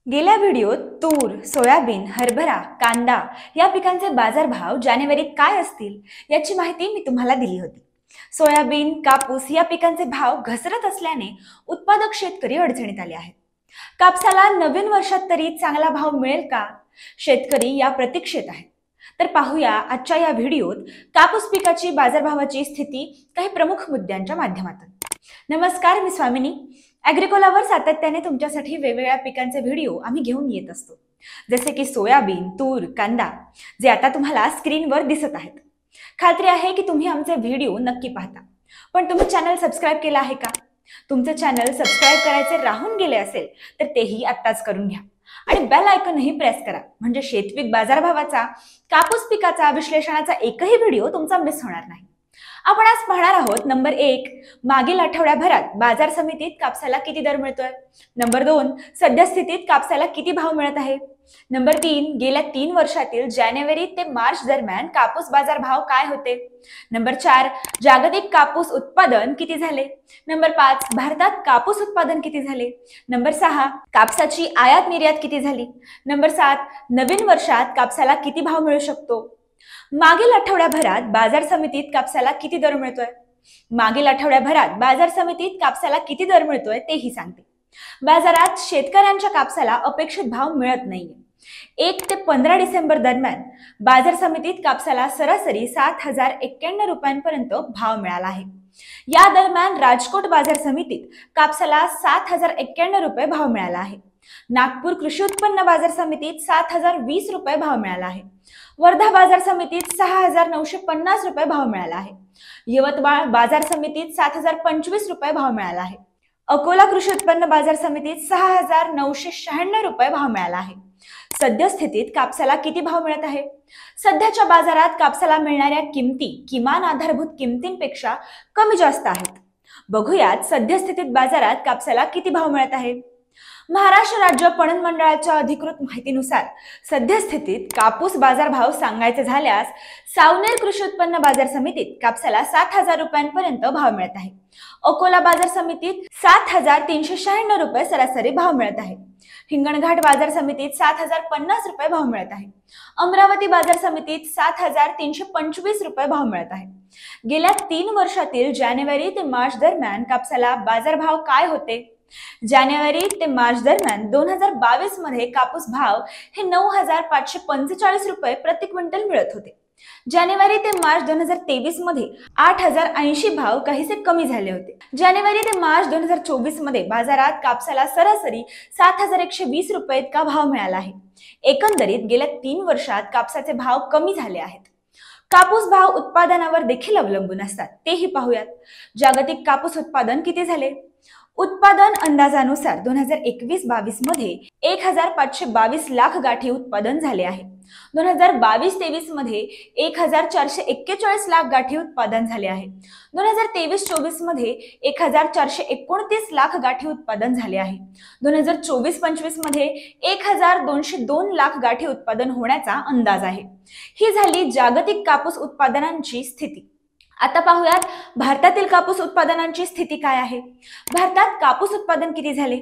गेल्या व्हिडिओत तूर, सोयाबीन, हरभरा, कांदा या पिकांचे बाजारभाव जानेवारीत काय असतील याची माहिती मी तुम्हाला दिली होती। सोयाबीन, कापूस या पिकांचे भाव घसरत असल्याने उत्पादक शेतकरी अडचणीत आले आहेत। कापसाला नवीन वर्षात तरी चांगला भाव मिळेल का? शेतकरी या प्रतीक्षेत आहेत। तर पाहूया आजच्या या व्हिडिओत कापूस पिकाची बाजारभावाची स्थिती काही प्रमुख मुद्द्यांच्या माध्यमातून। नमस्कार, मी स्वामिनी। ॲग्रिकोलावर सातत्याने तुमच्यासाठी वेगवेगळ्या पिकांचे व्हिडिओ आम्ही घेऊन येत असतो, जसे की सोयाबीन, तूर, कांदा, जे आता तुम्हाला स्क्रीनवर दिसत आहेत। खात्री आहे की तुम्ही आमचे व्हिडिओ नक्की पाहता, पण तुम्ही चॅनल सबस्क्राइब केला आहे का? तुमचे चॅनल सबस्क्राइब करायचे राहून गेले असेल तर तेही आत्ताच करून घ्या आणि बेल आयकॉनही प्रेस करा, म्हणजे शेतपीक बाजारभावाचा, कापूस पिकाचा विश्लेषणाचा एकही व्हिडिओ तुमचा मिस होणार नाही। आपण आज पाहणार आहोत नंबर 1, मागील आठवड्याभरात बाजार समितीत कापसाला किती दर मिळतोय। नंबर 2, सध्या स्थितीत कापसाला किती भाव मिळत आहे। नंबर 3, गेल्या 3 वर्षातील जानेवारी ते मार्च दरम्यान कापूस बाजार भाव काय होते। नंबर 4, जागतिक कापूस उत्पादन किती झाले। नंबर 5, भारतात कापूस उत्पादन किती झाले। नंबर 6, कापसाची आयात निर्यात किती झाली। नंबर 7, नवीन वर्षात कापसाला किती भाव मिळू शकतो। मागील आठवड्याभरात बाजार समितीत कापसाला किती दर मिळतोय। मागील आठवड्याभरात बाजार समितीत कापसाला किती दर मिळतोय तेही सांगते। बाजारात शेतकऱ्यांच्या कापसाला अपेक्षित भाव मिळत नाहीये। 1 ते 15 डिसेंबर दरम्यान बाजार समितीत कापसाला सरासरी 7,091 रुपयांपर्यंत भाव मिळाला आहे। या दरम्यान राजकोट बाजार समितीत कापसाला 7,091 रुपये भाव मिळाला आहे। नागपूर कृषी उत्पन्न बाजार समितीत 7,020 रुपये भाव मिळाला आहे। वर्धा बाजार समितीत 6,950 रुपये भाव मिळाला आहे। यवतमाळ बाजार समितीत 7,025 रुपये भाव मिळाला आहे। अकोला कृषी उत्पन्न बाजार समितीत 6,996 रुपये भाव मिळाला आहे। सध्या स्थितीत कापसाला किती भाव मिळत आहे? सध्याच्या बाजारात कापसाला मिळणाऱ्या किमती किमान आधारभूत किमतींपेक्षा कमी जास्त आहेत। बघूयात सध्या स्थितीत बाजारात कापसाला किती भाव मिळत आहे। महाराष्ट्र राज्य पणन मंडळाच्या अधिकृत माहितीनुसार सध्या स्थितीत कापूस बाजार भाव सांगायचे झाल्यास सावनेर कृषी उत्पन्न बाजार समितीत कापसाला 7,000 रुपयांपर्यंत भाव मिळत आहे। अकोला बाजार समितीत 7,396 रुपये सरासरी भाव मिळत आहे। हिंगणघाट बाजार समितीत 7,050 रुपये भाव मिळत आहे। अमरावती बाजार समितीत 7,325 रुपये भाव मिळत आहे। गेल्या 3 वर्षातील जानेवारी ते मार्च दरम्यान कापसाला बाजारभाव काय होते? जानेवारी ते मार्च दरम्यान 2022 मध्ये कापूस भाव हे 9,545 रुपये प्रति क्विंटल मिळत होते। जानेवारी ते मार्च 2023 मध्ये 8,080 भाव काहीसे कमी झाले होते। जानेवारी ते मार्च 2024 मध्ये बाजारात कापसाला सरासरी 7,120 रुपये इतका भाव मिळाला आहे। एकंदरीत गेल्या 3 वर्षात कापसाचे भाव कमी झाले आहेत। कापूस भाव उत्पादनावर देखील अवलंबून असतात, तेही पाहूयात। जागतिक कापूस उत्पादन किती झाले? उत्पादन अंदाजानुसार 2021-22 मध्ये 1,522 लाख गाठी उत्पादन झाले आहे। 2022-23 मध्ये 1,441 लाख गाठी उत्पादन झाले आहे। 2023-24 मध्ये 1,429 लाख गाठी उत्पादन झाले आहे। 2024-25 मध्ये 1,202 लाख गाठी उत्पादन होण्याचा अंदाज आहे। ही झाली जागतिक कापूस उत्पादनांची स्थिती। आता पाहूयात भारतातील कापूस उत्पादनांची स्थिती काय आहे। भारतात कापूस उत्पादन किती झाले?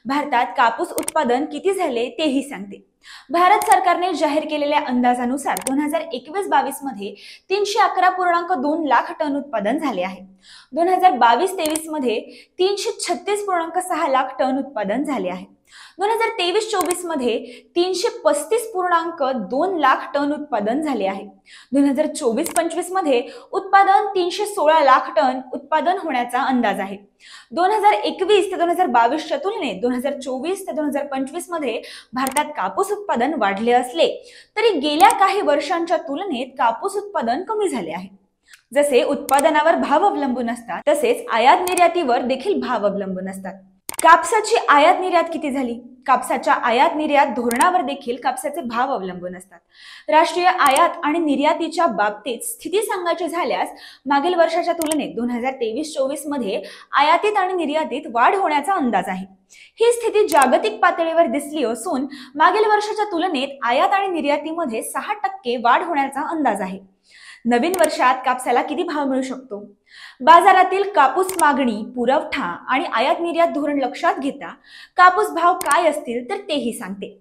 भारतात कापूस उत्पादन किती झाले तेही सांगते। भारत सरकारने जाहीर केलेल्या अंदाजानुसार 2021-22 मध्ये 311.2 लाख टन उत्पादन झाले आहे। 2022-23 मध्ये 336.6 लाख टन उत्पादन झाले आहे। 2023-24 मध्ये 335.2 लाख टन उत्पादन झाले आहे। 2024-25 मध्ये उत्पादन 316 लाख टन उत्पादन होण्याचा अंदाज आहे। 2021 ते 2022 च्या तुलनेत 2024 ते 2025 मध्ये भारतात कापूस उत्पादन वाढले असले तरी गेल्या काही वर्षांच्या तुलनेत कापूस उत्पादन कमी झाले आहे। जसे उत्पादनावर भाव अवलंबून असतात, तसेच आयात निर्यातीवर देखील भाव अवलंबून असतात। कापसाची आयात निर्यात किती झाली? कापसाच्या आयात निर्यात धोरणावर देखील कापसाचे भाव अवलंबून असतात। राष्ट्रीय आयात आणि निर्यातीच्या बाबतीत स्थिती सांगायची झाल्यास मागील वर्षाच्या तुलनेत 2023-24 मध्ये आयातीत आणि निर्यातीत वाढ होण्याचा अंदाज आहे। ही स्थिती जागतिक पातळीवर दिसली असून मागील वर्षाच्या तुलनेत आयात आणि निर्यातीमध्ये 6% वाढ होण्याचा अंदाज आहे। नवीन वर्षात कापसाला किती भाव मिळू शकतो? बाजारातील कापूस मागणी, पुरवठा आणि आयात निर्यात धोरण लक्षात घेता कापूस भाव काय असतील तर तेही सांगते.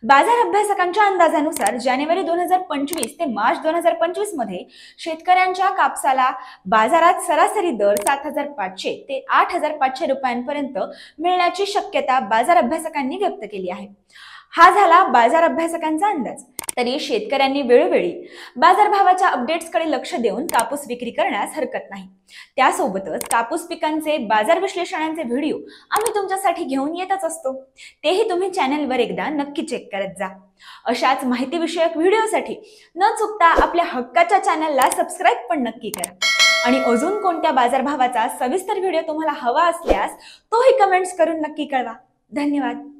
बाजार अभ्यासकांच्या अंदाजानुसार जानेवारी 2025 ते मार्च 2025 मध्ये शेतकऱ्यांच्या कापसाला बाजारात सरासरी दर 7,500 ते 8,500 रुपयांपर्यंत मिळण्याची शक्यता बाजार अभ्यासकांनी व्यक्त केली आहे. हा झाला बाजार अभ्यासकांचा अंदाज. तरी शेतकऱ्यांनी वेळोवेळी बाजारभावाच्या अपडेट्सकडे लक्ष देऊन कापूस विक्री करण्यास हरकत नाही. त्यासोबतच कापूस पिकांचे बाजार विश्लेषणाचे व्हिडिओ आम्ही तुमच्यासाठी घेऊन येतच असतो. तेही तुम्ही चॅनलवर एकदा नक्की चेक करत जा. अशाच माहिती विषयक व्हिडिओसाठी न चुकता आपल्या हक्काच्या चॅनलला सबस्क्राईब पण नक्की करा. आणि अजून कोणत्या बाजारभावाचा सविस्तर व्हिडिओ तुम्हाला हवा असल्यास तोही कमेंट्स करून नक्की कळवा. धन्यवाद.